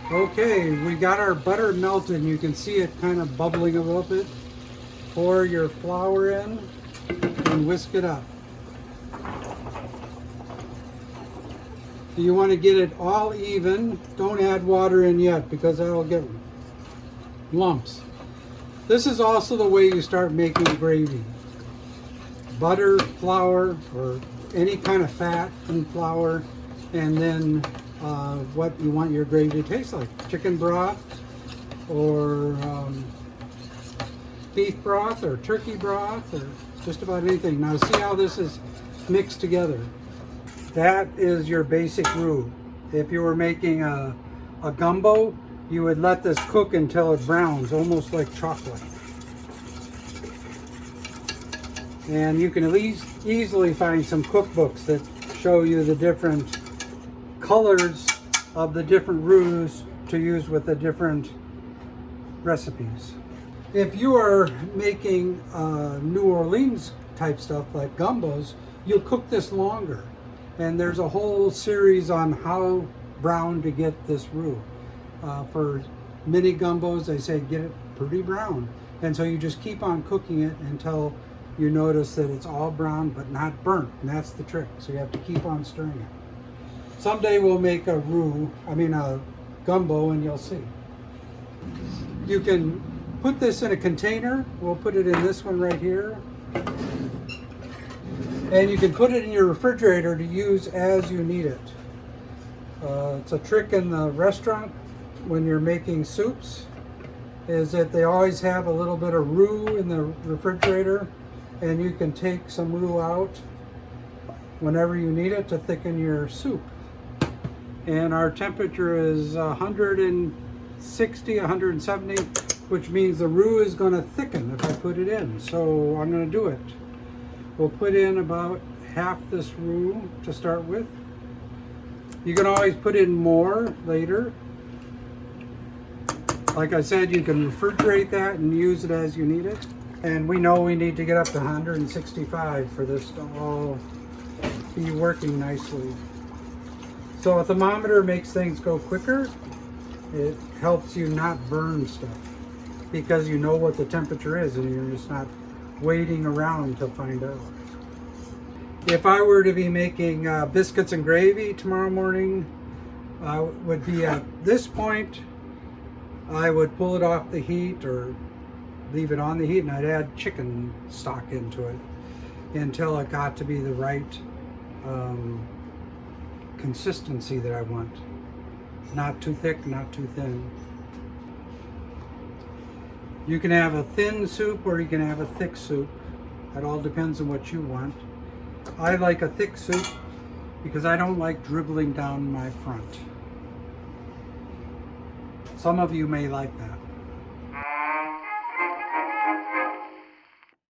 Okay, we got our butter melted. You can see it kind of bubbling a little bit. Pour your flour in and whisk it up. You want to get it all even. Don't add water in yet because that'll get lumps. This is also the way you start making gravy. Butter, flour, or any kind of fat and flour, and then what you want your gravy to taste like. Chicken broth, or beef broth, or turkey broth, or just about anything. Now see how this is mixed together. That is your basic roux. If you were making a gumbo, you would let this cook until it browns, almost like chocolate. And you can at least easily find some cookbooks that show you the different colors of the different roux to use with the different recipes. If you are making New Orleans type stuff like gumbos, you'll cook this longer. And there's a whole series on how brown to get this roux. For mini gumbos, they say get it pretty brown. And so you just keep on cooking it until you notice that it's all brown but not burnt. And that's the trick. So you have to keep on stirring it. Someday we'll make a gumbo, and you'll see. You can put this in a container. We'll put it in this one right here. And you can put it in your refrigerator to use as you need it. It's a trick in the restaurant when you're making soups, is that they always have a little bit of roux in the refrigerator, and you can take some roux out whenever you need it to thicken your soup. And our temperature is 160, 170, which means the roux is going to thicken if I put it in. So I'm going to do it. We'll put in about half this roux to start with. You can always put in more later. Like I said, you can refrigerate that and use it as you need it. And we know we need to get up to 165 for this to all be working nicely. So a thermometer makes things go quicker. It helps you not burn stuff because you know what the temperature is and you're just not waiting around to find out. If I were to be making biscuits and gravy tomorrow morning, would be at this point, I would pull it off the heat or leave it on the heat, and I'd add chicken stock into it until it got to be the right consistency that I want. Not too thick, not too thin. You can have a thin soup or you can have a thick soup. It all depends on what you want. I like a thick soup because I don't like dribbling down my front. Some of you may like that.